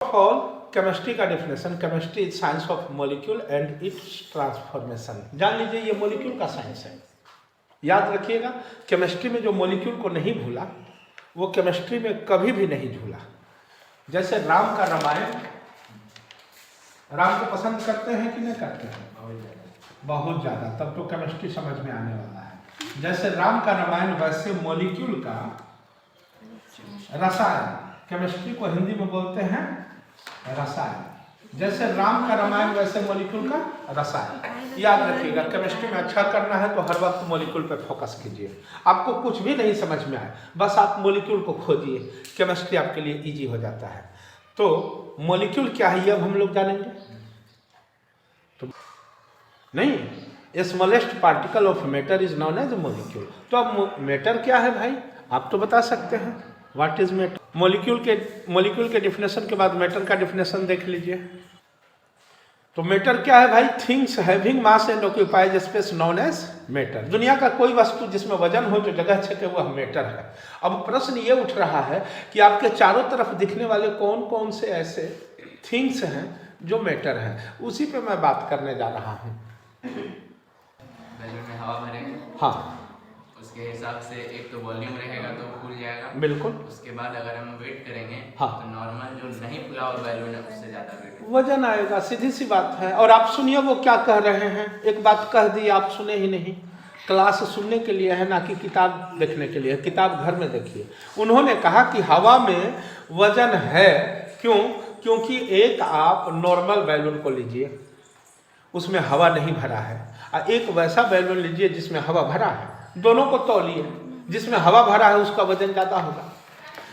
All chemistry का definition, chemistry is science of molecule and it's transformation. जान लीजिए ये मॉलिक्यूल का साइंस है। याद रखिएगा, केमिस्ट्री में जो मॉलिक्यूल को नहीं भूला वो केमिस्ट्री में कभी भी नहीं झूला। जैसे राम का रामायण, राम को पसंद करते हैं कि नहीं करते हैं? बहुत ज़्यादा। तब तो केमिस्ट्री समझ में आने वाला है। जैसे राम का रामायण वैसे मॉलिक्यूल का रसायन, केमिस्ट्री को हिंदी में बोलते हैं रसायन। जैसे राम का रामायण वैसे मॉलिक्यूल का रसायन। याद रखिएगा, केमिस्ट्री में अच्छा करना है तो हर वक्त मॉलिक्यूल पर फोकस कीजिए। आपको कुछ भी नहीं समझ में आए, बस आप मॉलिक्यूल को खोजिए, केमिस्ट्री आपके लिए इजी हो जाता है। तो मॉलिक्यूल क्या है ये अब हम लोग जानेंगे। तो नहीं, smallest particle of matter is known as molecule. तो अब मैटर क्या है भाई, आप तो बता सकते हैं व्हाट इज मैटर। मॉलिक्यूल के डिफिनेशन के बाद मैटर का डिफिनेशन देख लीजिए। तो मैटर क्या है भाई? Things having mass and occupies space known as matter. दुनिया का कोई वस्तु जिसमें वजन हो, जो जगह छके, वह मैटर है। अब प्रश्न ये उठ रहा है कि आपके चारों तरफ दिखने वाले कौन कौन से ऐसे थिंग्स हैं जो मैटर हैं, उसी पे मैं बात करने जा रहा हूँ। बैलून में हवा भरेंगे, हाँ, उसके हिसाब से एक तो वॉल्यूम रहेगा तो फूल जाएगा। बिल्कुल। उसके बाद अगर हम वेट करेंगे हाँ, तो नॉर्मल जो नहीं फुला हुआ बैलून है उससे ज़्यादा वेट वजन आएगा। सीधी सी बात है। और आप सुनिए वो क्या कह रहे हैं। एक बात कह दी, आप सुने ही नहीं। क्लास सुनने के लिए है ना कि किताब देखने के लिए। किताब घर में देखिए। उन्होंने कहा कि हवा में वजन है। क्यों? क्योंकि एक आप नॉर्मल बैलून को लीजिए, उसमें हवा नहीं भरा है, और एक वैसा बैलून लीजिए जिसमें हवा भरा है। दोनों को तौलिए, जिसमें हवा भरा है उसका वजन ज़्यादा होगा,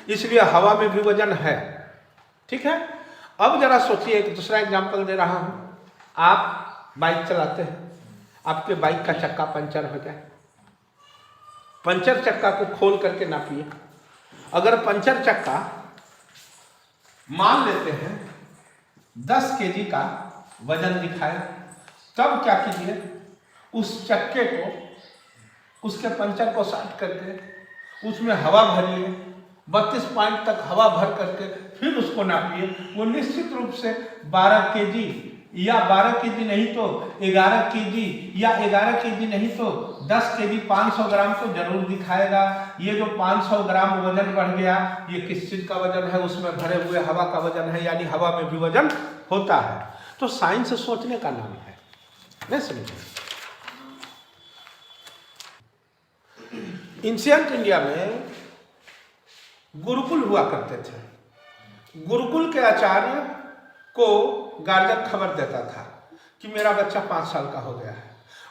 इसलिए हवा में भी वजन है। ठीक है। अब जरा सोचिए, एक दूसरा एग्जाम्पल दे रहा हूँ। आप बाइक चलाते हैं, आपके बाइक का चक्का पंचर हो जाए। पंचर चक्का को खोल करके नापिए। अगर पंचर चक्का मान लेते हैं 10 केजी का वजन दिखाए, तब क्या कीजिए, उस चक्के को, उसके पंचर को साफ करके उसमें हवा भरिए। 32 पॉइंट तक हवा भर करके फिर उसको नापिए। वो निश्चित रूप से 12 केजी या 12 केजी नहीं तो 11 केजी या 11 केजी नहीं तो 10 केजी 500 ग्राम तो जरूर दिखाएगा। ये जो 500 ग्राम वजन बढ़ गया, ये किस चीज का वजन है? उसमें भरे हुए हवा का वजन है, यानी हवा में भी वजन होता है। तो साइंस सोचने का नाम है। नहीं समझे? एंशिएंट इंडिया में गुरुकुल हुआ करते थे। गुरुकुल के आचार्य को गार्जियन खबर देता था कि मेरा बच्चा 5 साल का हो गया है।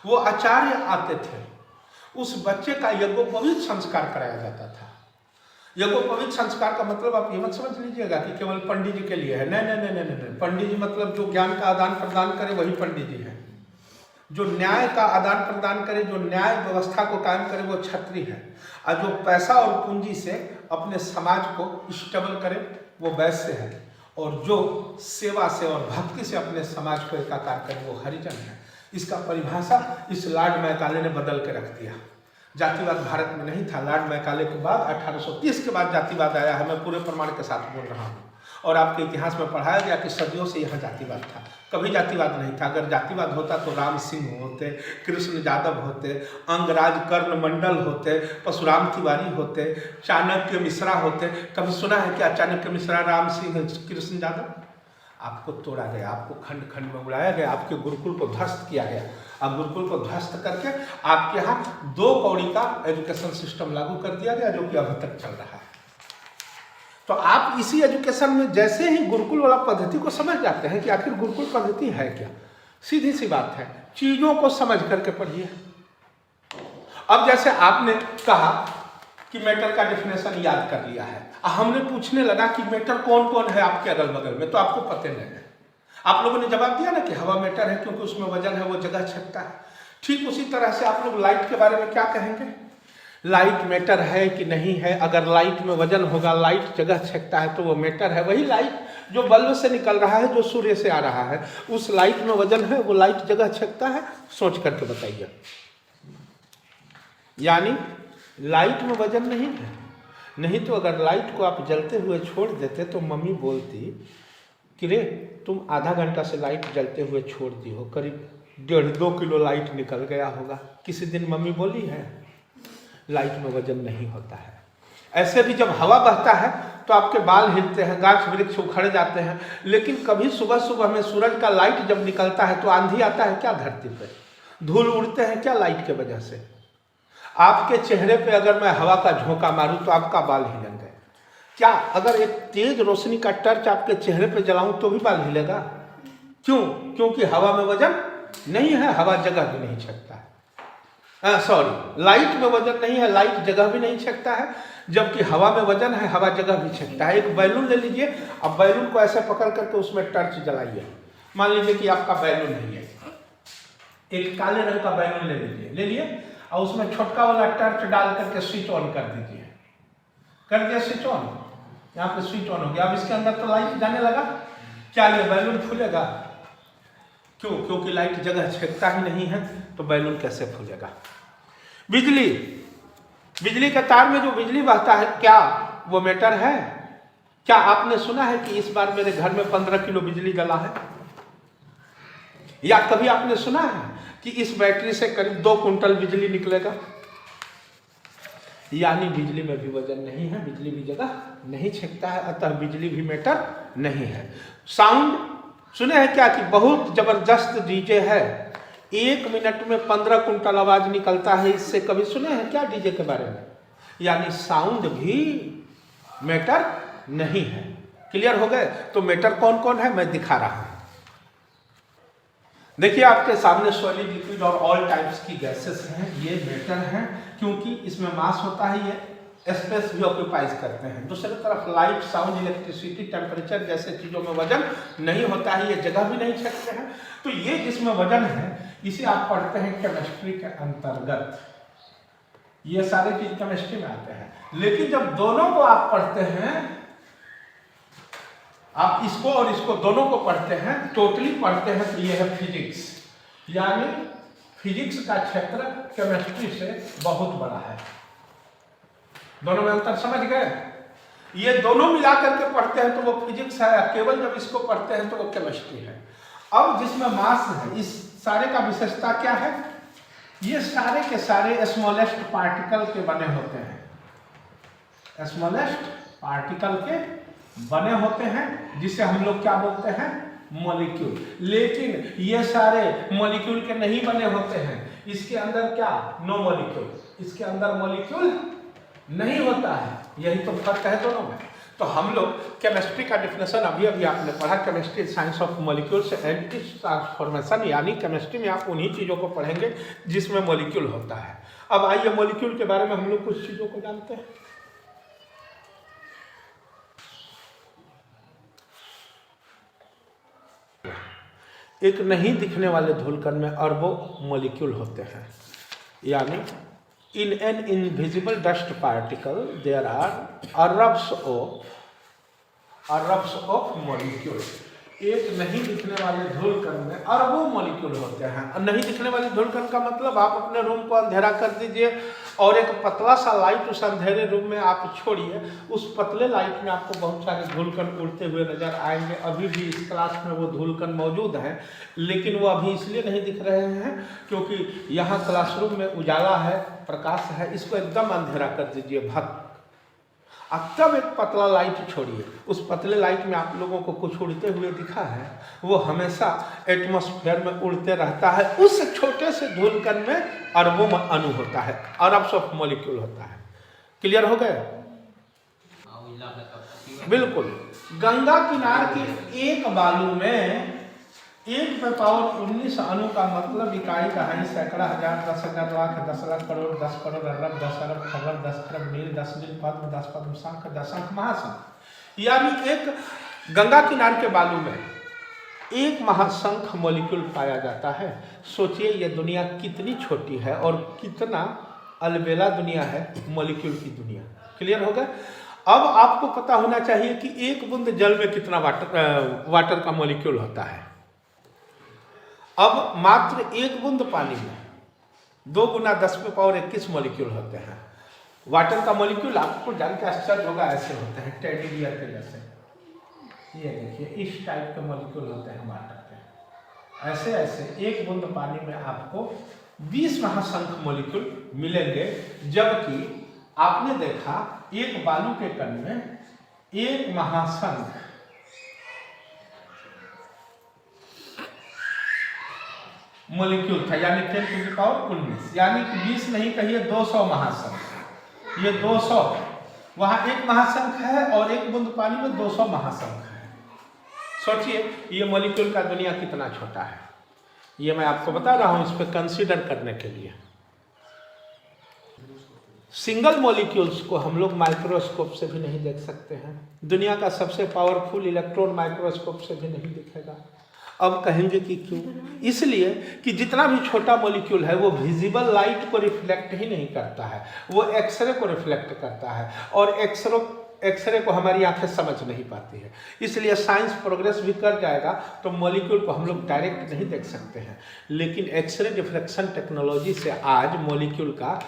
वो आचार्य आते थे, उस बच्चे का यज्ञोपवीत संस्कार कराया जाता था। यज्ञोपवीत संस्कार का मतलब आप ये मत समझ लीजिएगा कि केवल पंडित जी के लिए है। नहीं नहीं नहीं नहीं, पंडित जी मतलब जो ज्ञान का आदान प्रदान करे वही पंडित जी है। जो न्याय का आदान प्रदान करे, जो न्याय व्यवस्था को कायम करे, वो क्षत्रिय है। और जो पैसा और पूंजी से अपने समाज को स्टेबल करे, वो वैश्य है। और जो सेवा से और भक्ति से अपने समाज को एकाकार करे, वो हरिजन है। इसका परिभाषा इस लॉर्ड मैकाले ने बदल के रख दिया। जातिवाद भारत में नहीं था। लॉर्ड मैकाले के बाद 1830 के बाद जातिवाद आया है। मैं पूरे प्रमाण के साथ बोल रहा हूँ। और आपके इतिहास में पढ़ाया गया कि सदियों से यह जातिवाद था। कभी जातिवाद नहीं था। अगर जातिवाद होता तो राम सिंह होते, कृष्ण यादव होते, अंगराज कर्ण मंडल होते, परशुराम तिवारी होते, चाणक्य मिश्रा होते। कभी सुना है क्या चाणक्य मिश्रा, राम सिंह, कृष्ण यादव? आपको तोड़ा गया, आपको खंड खंड में उड़ाया गया, आपके गुरुकुल को ध्वस्त किया गया। अब गुरुकुल को ध्वस्त करके आपके यहाँ 2 कौड़ी का एजुकेशन सिस्टम लागू कर दिया गया, जो कि अभी तक चल रहा है। तो आप इसी एजुकेशन में जैसे ही गुरुकुल वाला पद्धति को समझ जाते हैं कि आखिर गुरुकुल पद्धति है क्या, सीधी सी बात है, चीजों को समझ करके पढ़िए। अब जैसे आपने कहा कि मैटर का डेफिनेशन याद कर लिया है, हमने पूछने लगा कि मैटर कौन कौन है आपके अगल बगल में, तो आपको पता नहीं है। आप लोगों ने जवाब दिया ना कि हवा मैटर है क्योंकि उसमें वजन है, वो जगह छकता है। ठीक उसी तरह से आप लोग लाइट के बारे में क्या कहेंगे? लाइट मैटर है कि नहीं है? अगर लाइट में वजन होगा, लाइट जगह छेकता है, तो वो मैटर है। वही लाइट जो बल्ब से निकल रहा है, जो सूर्य से आ रहा है, उस लाइट में वजन है, वो लाइट जगह छेकता है। सोच करके बताइए। यानी लाइट में वजन नहीं है। नहीं तो अगर लाइट को आप जलते हुए छोड़ देते तो मम्मी बोलती कि रे तुम आधा घंटा से लाइट जलते हुए छोड़ दी हो, करीब 1.5-2 किलो लाइट निकल गया होगा। किसी दिन मम्मी बोली है? लाइट में वजन नहीं होता है। ऐसे भी जब हवा बहता है तो आपके बाल हिलते हैं, गाछ वृक्ष उखड़ जाते हैं, लेकिन कभी सुबह सुबह में सूरज का लाइट जब निकलता है तो आंधी आता है क्या धरती पे? धूल उड़ते हैं क्या लाइट के वजह से? आपके चेहरे पे अगर मैं हवा का झोंका मारूं तो आपका बाल हिलेंगे क्या? अगर एक तेज रोशनी का टर्च आपके चेहरे पे जलाऊं तो भी बाल हिलेगा? क्यों? क्योंकि हवा में वजन नहीं है, हवा जगह भी नहीं छकता है। सॉरी, लाइट में वजन नहीं है, लाइट जगह भी नहीं छकता है, जबकि हवा में वजन है, हवा जगह भी छकता है। एक बैलून ले लीजिए, अब बैलून को ऐसे पकड़ करके उसमें टर्च जलाइए। मान लीजिए कि आपका बैलून है, एक काले रंग का बैलून ले लिए और उसमें छोटका वाला टर्च डाल करके स्विच ऑन कर दीजिए। कर दिया स्विच ऑन, यहाँ पे स्विच ऑन हो गया। अब इसके अंदर तो लाइट जाने लगा, क्या ये बैलून फूलेगा? क्यों? क्योंकि लाइट जगह छेदता ही नहीं है, तो बैलून कैसे फूलेगा? बिजली के तार में जो बिजली बहता है, क्या वो मीटर है? क्या आपने सुना है कि इस बार मेरे घर में 15 किलो बिजली जला है? या कभी आपने सुना है कि इस बैटरी से करीब 2 कुंटल बिजली निकलेगा? यानी बिजली में भी वजन नहीं है, बिजली भी जगह नहीं छेदता है, अतः बिजली भी मीटर नहीं है। साउंड सुने हैं क्या कि बहुत जबरदस्त डीजे है, 1 मिनट में 15 कुंटल आवाज निकलता है, इससे कभी सुने हैं क्या डीजे के बारे में? यानी साउंड भी मैटर नहीं है। क्लियर हो गए? तो मैटर कौन कौन है मैं दिखा रहा हूं। देखिए आपके सामने सॉलिड, लिक्विड और ऑल टाइप्स की गैसेस हैं, ये मैटर हैं, क्योंकि इसमें मास होता है, ये स्पेस भी ऑक्यूपाइज करते हैं। दूसरी तरफ लाइट, साउंड, इलेक्ट्रिसिटी, टेम्परेचर जैसे चीजों में वजन नहीं होता है, ये जगह भी नहीं छकते हैं। तो ये जिसमें वजन है इसे आप पढ़ते हैं केमिस्ट्री के अंतर्गत, ये सारे चीज केमिस्ट्री में आते हैं। लेकिन जब दोनों को आप पढ़ते हैं, आप इसको और इसको दोनों को पढ़ते हैं, टोटली पढ़ते हैं, तो ये है फिजिक्स। यानी फिजिक्स का क्षेत्र केमिस्ट्री से बहुत बड़ा है। दोनों में अंतर समझ गए? ये दोनों मिला करके पढ़ते हैं तो वो फिजिक्स है, केवल जब इसको पढ़ते हैं तो वो केमिस्ट्री है। अब जिसमें मास है, इस सारे का विशेषता क्या है? ये सारे के सारे स्मॉलेस्ट पार्टिकल के बने होते हैं, स्मॉलेस्ट पार्टिकल के बने होते हैं, जिसे हम लोग क्या बोलते हैं? मॉलिक्यूल। लेकिन ये सारे मॉलिक्यूल के नहीं बने होते हैं, इसके अंदर क्या? नो मॉलिक्यूल, इसके अंदर मॉलिक्यूल नहीं होता है। यही तो फर्क है दोनों में। तो हम लोग केमिस्ट्री का डिफिनेशन अभी अभी आपने पढ़ा, chemistry science of molecules and it's transformation. यानी केमिस्ट्री में आप उन्हीं चीज़ों को पढ़ेंगे जिसमें मॉलिक्यूल होता है। अब आइए मॉलिक्यूल के बारे में हम लोग कुछ चीज़ों को जानते हैं। एक नहीं दिखने वाले धूलकण में अरबों मॉलिक्यूल होते हैं। यानी in an invisible dust particle there are arrays of molecules। एक नहीं दिखने वाले धूलकण में अरबों मॉलिक्यूल होते हैं। नहीं दिखने वाले धूलकण का मतलब आप अपने रूम को अंधेरा कर दीजिए और एक पतला सा लाइट उस अंधेरे रूम में आप छोड़िए, उस पतले लाइट में आपको बहुत सारे धूलकण उड़ते हुए नजर आएंगे। अभी भी इस क्लास में वो धूलकण मौजूद हैं, लेकिन वो अभी इसलिए नहीं दिख रहे हैं क्योंकि यहाँ क्लासरूम में उजाला है, प्रकाश है, इसको एकदम अंधेरा कर दीजिए भक्त। अब तब एक पतला लाइट छोड़िए, उस पतले लाइट में आप लोगों को कुछ उड़ते हुए दिखा है, वो हमेशा एटमॉस्फेयर में उड़ते रहता है। उस छोटे से धूलकण में अरबों अणु होता है, अरब्स ऑफ मॉलिक्यूल होता है। क्लियर हो गए? बिल्कुल। गंगा किनार के एक बालू में 1/19 अणु का मतलब इकाई दहाई सैकड़ा हजार 10,000 लाख 10 लाख करोड़ 10 करोड़ अरब 10 अरब खबर 10 खरब मील 10 मील पद्म 10 पद्म शंख 10 अंक महाशंख। यानी एक गंगा किनार के बालू में 1 महाशंख मॉलिक्यूल पाया जाता है। सोचिए ये दुनिया कितनी छोटी है और कितना अलबेला दुनिया है, मॉलिक्यूल की दुनिया। क्लियर हो गया? अब आपको पता होना चाहिए कि 1 बूंद जल में कितना वाटर का मॉलिक्यूल होता है। अब मात्र 1 बूंद पानी में 2 गुना 10⁻21 मॉलिक्यूल होते हैं। वाटर का मॉलिक्यूल आपको जान के आश्चर्य होगा, ऐसे होते हैं टेडी बियर के जैसे। ये देखिए इस टाइप के मॉलिक्यूल होते हैं वाटर के। ऐसे ऐसे एक बूंद पानी में आपको 20 महासंख्य मॉलिक्यूल मिलेंगे, जबकि आपने देखा एक बालू के कण में एक महासंख्य मॉलिक्यूल था, यानी 10⁻19, यानी कि 20 नहीं कहिए 200 महासंख्य। ये 200, वहां एक महासंख्य है और एक बूंद पानी में 200 महासंख्य है। सोचिए ये मॉलिक्यूल का दुनिया कितना छोटा है। ये मैं आपको बता रहा हूं इस पर कंसीडर करने के लिए। सिंगल मॉलिक्यूल्स को हम लोग माइक्रोस्कोप से भी नहीं देख सकते हैं। दुनिया का सबसे पावरफुल इलेक्ट्रॉन माइक्रोस्कोप से भी नहीं दिखेगा। अब कहेंगे कि क्यों? इसलिए कि जितना भी छोटा मॉलिक्यूल है वो विजिबल लाइट को रिफ्लेक्ट ही नहीं करता है, वो एक्सरे को रिफ्लेक्ट करता है, और एक्सरे को हमारी आंखें समझ नहीं पाती है। इसलिए साइंस प्रोग्रेस भी कर जाएगा तो मॉलिक्यूल को हम लोग डायरेक्ट नहीं देख सकते हैं, लेकिन एक्सरे डिफ्रेक्शन टेक्नोलॉजी से आज मॉलिक्यूल का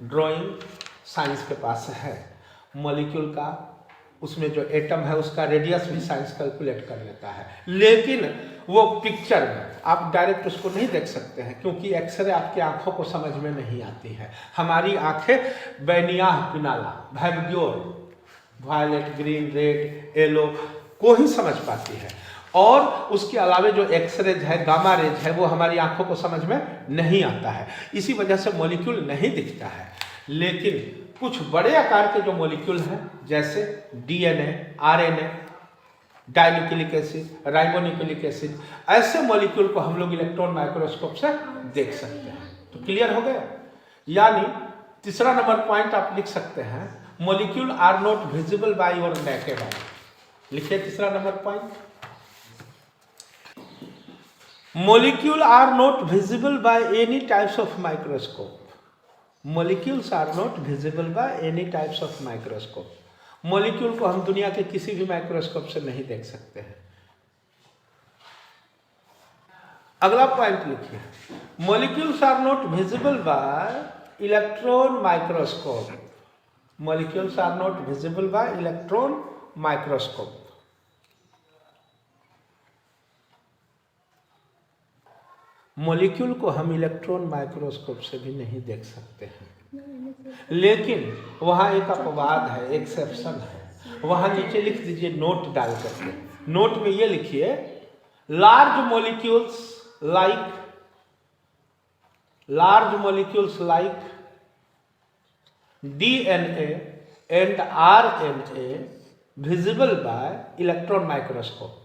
ड्राइंग साइंस के पास है। मॉलिक्यूल का उसमें जो एटम है उसका रेडियस भी साइंस कैलकुलेट कर लेता है, लेकिन वो पिक्चर में आप डायरेक्ट उसको नहीं देख सकते हैं, क्योंकि एक्सरे आपकी आंखों को समझ में नहीं आती है। हमारी आंखें बैनियाह पिनाला, वैबग्योर, वायलेट, ग्रीन, रेड, येलो को ही समझ पाती है, और उसके अलावा जो एक्सरेज है, गामा रेज है, वो हमारी आंखों को समझ में नहीं आता है। इसी वजह से मॉलिक्यूल नहीं दिखता है। लेकिन कुछ बड़े आकार के जो मॉलिक्यूल हैं, जैसे DNA, RNA, dinucleic acid, ribonucleic acid, ऐसे मॉलिक्यूल को हम लोग इलेक्ट्रॉन माइक्रोस्कोप से देख सकते हैं। तो क्लियर हो गया? यानी तीसरा नंबर पॉइंट आप लिख सकते हैं, molecule are not visible by your naked eye. लिखिए तीसरा नंबर point, molecule are not visible by any types of microscope. Molecules are not visible by any types of microscope. Molecule को हम दुनिया के किसी भी माइक्रोस्कोप से नहीं देख सकते हैं। अगला पॉइंट लिखिए, molecules are not visible by electron microscope. Molecules are not visible by electron microscope. Molecule को हम इलेक्ट्रॉन माइक्रोस्कोप से भी नहीं देख सकते हैं, लेकिन वहाँ एक अपवाद है, एक्सेप्शन है। वहाँ नीचे लिख दीजिए नोट डाल करके। नोट में ये लिखिए, large molecules like DNA and RNA visible by electron microscope.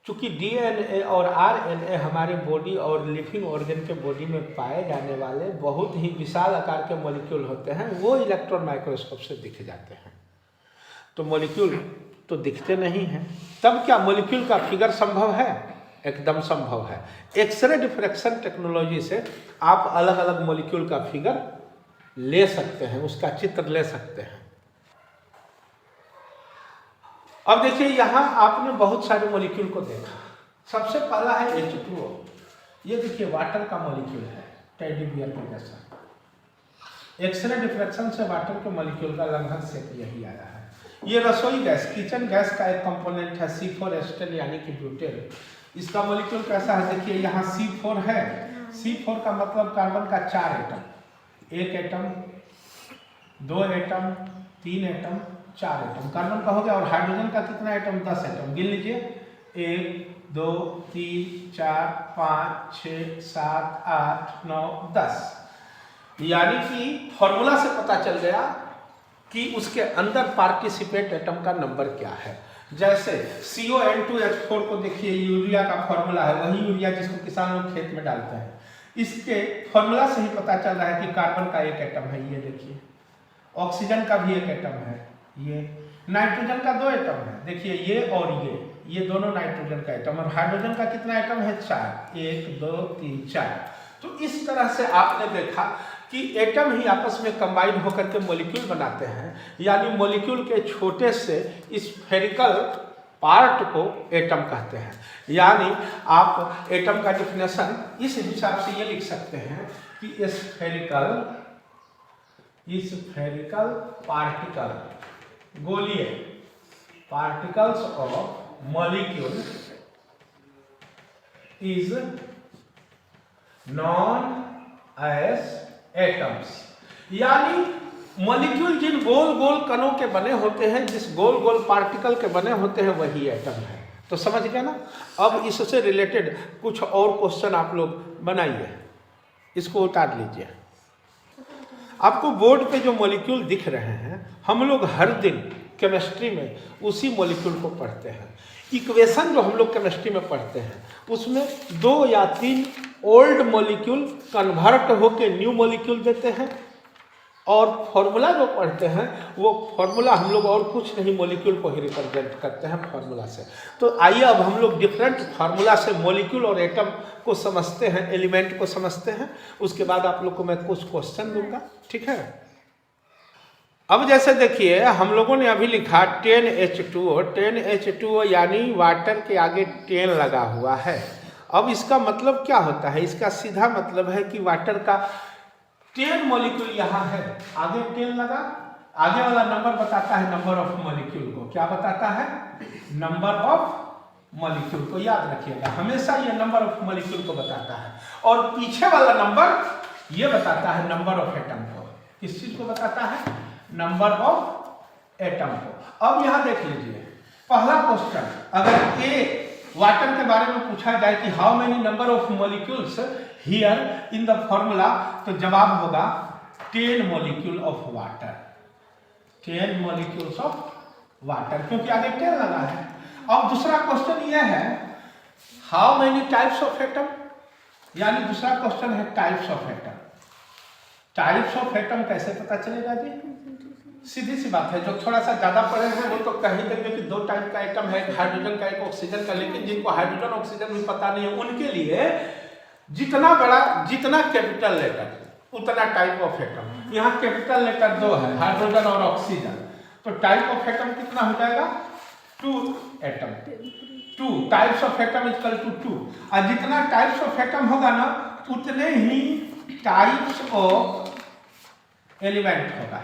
चूंकि डीएनए और आरएनए हमारे बॉडी और लिविंग ऑर्गन के बॉडी में पाए जाने वाले बहुत ही विशाल आकार के मॉलिक्यूल होते हैं, वो इलेक्ट्रॉन माइक्रोस्कोप से दिख जाते हैं। तो मॉलिक्यूल तो दिखते नहीं हैं, तब क्या मॉलिक्यूल का फिगर संभव है? एकदम संभव है। एक्सरे डिफ्रेक्शन टेक्नोलॉजी से आप अलग अलग मॉलिक्यूल का फिगर ले सकते हैं, उसका चित्र ले सकते हैं। अब देखिए यहाँ आपने बहुत सारे मॉलिक्यूल को देखा। सबसे पहला है H2O। ये देखिए वाटर का मॉलिक्यूल है, टेडी बियर के जैसा। एक्सरे डिफ्रेक्शन से वाटर के मॉलिक्यूल का लगभग सेट यही आया है। ये रसोई गैस, किचन गैस का एक कंपोनेंट है C4 एस्टर यानी कि ब्यूटेन। इसका मॉलिक्यूल कैसा है? देखिए यहाँ C4 है। C4 का मतलब कार्बन का 4 atom, 1 atom, 2 atom, 3 atom, 4 atom carbon का हो गया। और हाइड्रोजन का कितना एटम? 10 एटम। गिन लीजिए, 1 2 3 4 5 6 7 8 9 10। यानी कि फॉर्मूला से पता चल गया कि उसके अंदर पार्टिसिपेट एटम का नंबर क्या है। जैसे CON2H4 को देखिए, यूरिया का फॉर्मूला है, वही यूरिया जिसको किसान लोग खेत में डालते हैं। इसके फॉर्मूला से ही पता चल रहा है कि कार्बन का 1 एटम है, ये देखिए। ऑक्सीजन का भी 1 एटम है, ये। नाइट्रोजन का 2 एटम है, देखिए ये और ये दोनों नाइट्रोजन का एटम। और हाइड्रोजन का कितना एटम है? 4, 1 2 3 4। तो इस तरह से आपने देखा कि एटम ही आपस में कंबाइन होकर के मॉलिक्यूल बनाते हैं। यानी मॉलिक्यूल के छोटे से स्फेरिकल पार्ट को एटम कहते हैं। यानी आप एटम का डिफिनेशन इस हिसाब से ये लिख सकते हैं कि स्फेरिकल पार्टिकल, गोलीय particles of molecule is known as atoms. यानी मॉलिक्यूल जिन गोल गोल कणों के बने होते हैं, जिस गोल गोल पार्टिकल के बने होते हैं, वही एटम है। तो समझ गए ना। अब इससे रिलेटेड कुछ और क्वेश्चन आप लोग बनाइए, इसको उतार लीजिए। आपको बोर्ड पे जो मॉलिक्यूल दिख रहे हैं, हम लोग हर दिन केमिस्ट्री में उसी मॉलिक्यूल को पढ़ते हैं। इक्वेशन जो हम लोग केमिस्ट्री में पढ़ते हैं, उसमें 2 या 3 ओल्ड मॉलिक्यूल कन्वर्ट होकर न्यू मॉलिक्यूल देते हैं, और फॉर्मूला जो पढ़ते हैं वो फॉर्मूला हम लोग और कुछ नहीं, मॉलिक्यूल को ही रिप्रेजेंट करते हैं फॉर्मूला से। तो आइए अब हम लोग डिफरेंट फार्मूला से मॉलिक्यूल और एटम को समझते हैं, एलिमेंट को समझते हैं। उसके बाद आप लोग को मैं कुछ क्वेश्चन दूंगा, ठीक है। अब जैसे देखिए, हम लोगों ने अभी लिखा 10H2O। 10H2O यानी वाटर के आगे 10 लगा हुआ है। अब इसका मतलब क्या होता है? इसका सीधा मतलब है कि वाटर का 10 मॉलिक्यूल यहाँ है, आगे 10 लगा। आगे वाला नंबर बताता है नंबर ऑफ मॉलिक्यूल को। क्या बताता है? नंबर ऑफ मॉलिक्यूल को याद रखिएगा, हमेशा ये नंबर ऑफ मॉलिक्यूल को बताता है। और पीछे वाला नंबर ये बताता है नंबर ऑफ एटम को। किस चीज को बताता है? नंबर ऑफ एटम को। अब यहाँ देख लीजिए, पहला क्वेश्चन, अगर ए वाटर के बारे में पूछा जाए कि how many number of molecules here in the formula, तो जवाब होगा 10 molecule of water. 10 molecules of water, क्योंकि आगे 10 लगा है। अब दूसरा क्वेश्चन यह है, how many types of atom, यानी दूसरा क्वेश्चन है types of atom. Types of atom कैसे पता चलेगा जी? सीधी सी बात है, जो थोड़ा सा ज्यादा पढ़े हैं वो तो कह ही देंगे कि 2 टाइप का एटम है, एक हाइड्रोजन का, एक ऑक्सीजन का। लेकिन जिनको हाइड्रोजन ऑक्सीजन भी पता नहीं है, उनके लिए जितना बड़ा, जितना कैपिटल लेटर उतना टाइप ऑफ एटम। यहाँ कैपिटल लेटर 2 है, हाइड्रोजन और ऑक्सीजन, तो टाइप ऑफ एटम कितना हो जाएगा? 2 atom. 2 types of atom equal to 2। और जितना टाइप्स ऑफ एटम होगा ना, उतने ही टाइप्स ऑफ एलिमेंट होगा।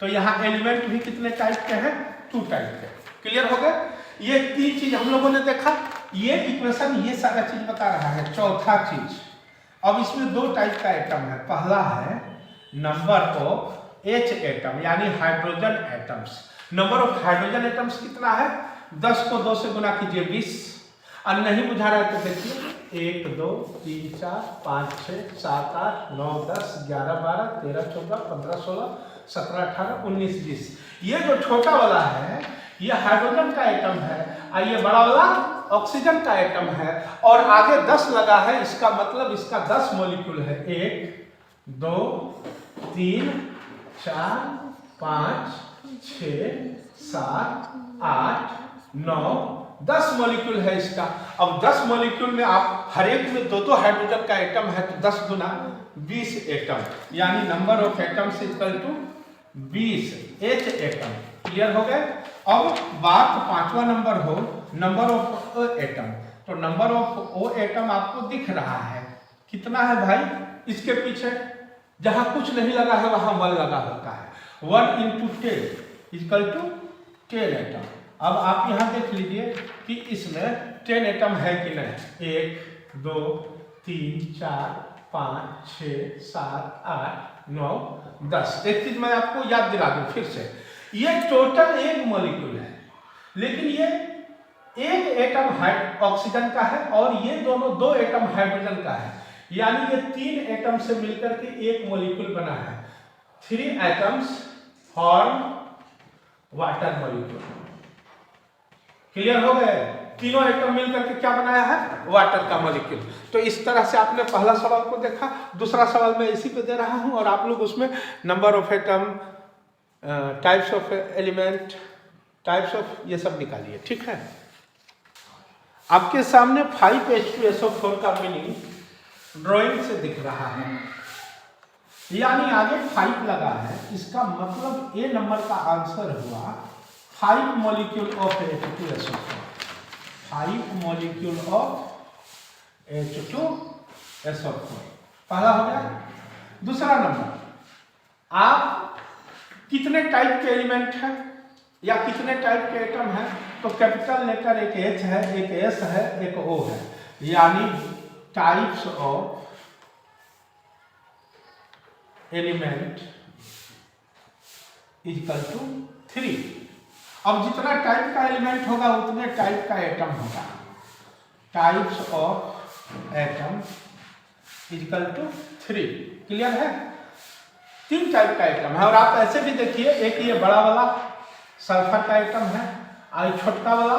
तो यहाँ एलिमेंट भी कितने टाइप के हैं? 2 टाइप के। क्लियर हो गया? ये 3 चीज हम लोगों ने देखा। ये इक्वेशन ये सारा चीज बता रहा है। चौथा चीज, अब इसमें 2 टाइप का एटम है। पहला है नंबर ऑफ H एटम, यानी hydrogen atoms. Number of hydrogen atoms कितना है? 10 को 2 से गुना कीजिए 20। और नहीं बुझा रहा है तो देखिए 1 2 3 4 5 6 7 8 9 10 11 12 13 14 15 16 17 18 19 20। ये जो छोटा वाला है ये हाइड्रोजन का एटम है, और ये बड़ा वाला ऑक्सीजन का एटम है। और आगे 10 लगा है, इसका मतलब इसका 10 मॉलिक्यूल है। 1 2 3 4 5 6 7 8 9 10 मॉलिक्यूल है इसका। अब 10 मॉलिक्यूल में आप हर एक में 2-2 हाइड्रोजन का एटम है, तो 10 गुना 20 एटम, यानी number of atoms equal to 20 H atom. Clear हो गए? अब बात 5वां नंबर हो, नंबर ऑफ O एटम। तो नंबर ऑफ O एटम आपको दिख रहा है, कितना है भाई? इसके पीछे जहां कुछ नहीं लगा है वहां 1 लगा होता है। 1 × 10 इक्वल टू 10 एटम। अब आप यहां देख लीजिए कि इसमें 10 एटम है कि नहीं। 1 2 3 4 5 6 7 8 9 10। एक चीज मैं आपको याद दिला दूं फिर से, ये टोटल एक मॉलिक्यूल है, लेकिन ये एक एटम ऑक्सीजन का है और ये दोनों 2 एटम हाइड्रोजन का है। यानी ये 3 एटम से मिलकर के एक मॉलिक्यूल बना है। 3 atoms form water molecule. Clear हो गए? तीनों एटम मिलकर के क्या बनाया है? वाटर का मॉलिक्यूल। तो इस तरह से आपने पहला सवाल को देखा। दूसरा सवाल मैं इसी पे दे रहा हूं, और आप लोग उसमें number of atom, types of element, types of ये सब निकालिए, ठीक है। आपके सामने 5H2SO4 का मीनिंग ड्राइंग से दिख रहा है, यानी आगे 5 लगा है। इसका मतलब ए नंबर का आंसर हुआ 5 molecule of H2SO4। 5 molecule of H2SO4 पहला हो गया। दूसरा नंबर, आप कितने टाइप के एलिमेंट हैं या कितने टाइप के एटम हैं, तो कैपिटल लेटर एक H है, एक S है, एक O है, यानी types of element equal to 3। अब जितना टाइप का एलिमेंट होगा उतने टाइप का एटम होगा। Types of atom equal to 3। Clear है? 3 टाइप का एटम है। और आप ऐसे भी देखिए, एक ये बड़ा वाला सल्फर का एटम है, और छोटका वाला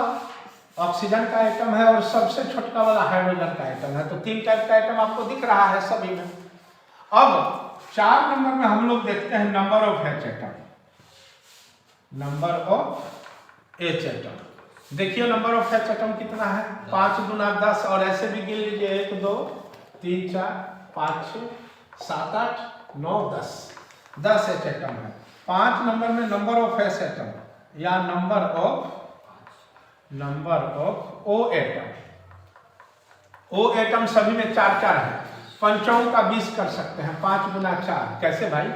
ऑक्सीजन का एटम है, और सबसे छोटका वाला हाइड्रोजन का एटम है। तो 3 टाइप का एटम आपको दिख रहा है सभी में। अब 4 नंबर में हम लोग देखते हैं number of H atom. Number of H atom, देखिए नंबर ऑफ H एटम कितना है, 5 गुना 10, और ऐसे भी गिन लीजिए 1 2 3 4 5 6 7 8 9 10 H एटम है। 5 नंबर में नंबर ऑफ S एटम या number of O atom. O atom सभी में 4 है, पंचों का 20 कर सकते हैं, 5 गुना 4। कैसे भाई?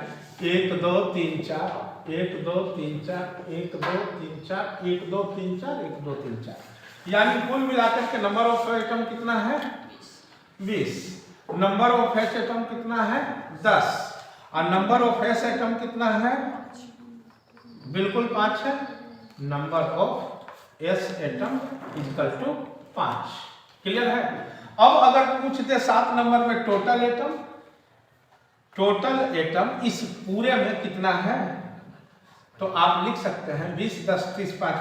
1 2 3 4 1 2 3 4 1 2 3 4 1 2 3 4 1 2 3 4, यानी कुल मिलाकर के नंबर ऑफ एटम कितना है? 20। नंबर ऑफ H एटम कितना है? 10। और नंबर ऑफ S एटम कितना है? बिल्कुल 5 है। Number of S atom equal to 5। Clear है? अब अगर पूछ दे 7 नंबर में टोटल एटम इस पूरे में कितना है, तो आप लिख सकते हैं 20 10 30 5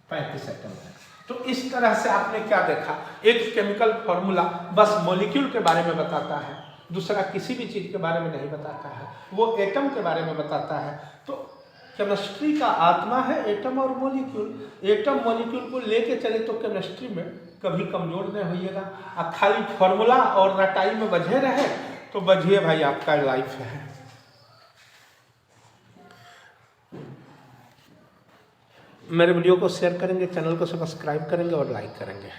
35 एटम है। तो इस तरह से आपने क्या देखा, एक केमिकल फॉर्मूला बस मॉलिक्यूल के बारे में बताता है, दूसरा किसी भी चीज के बारे में नहीं बताता है, वो एटम के बारे में बताता है। तो केमिस्ट्री का आत्मा है एटम और मॉलिक्यूल। एटम मॉलिक्यूल को लेके चले तो केमिस्ट्री में कभी कमजोर नहीं होइएगा। और खाली फॉर्मूला और रटाई में बझे रहे तो बझिए भाई, आपका लाइफ है। मेरे वीडियो को शेयर करेंगे, चैनल को सब्सक्राइब करेंगे और लाइक करेंगे।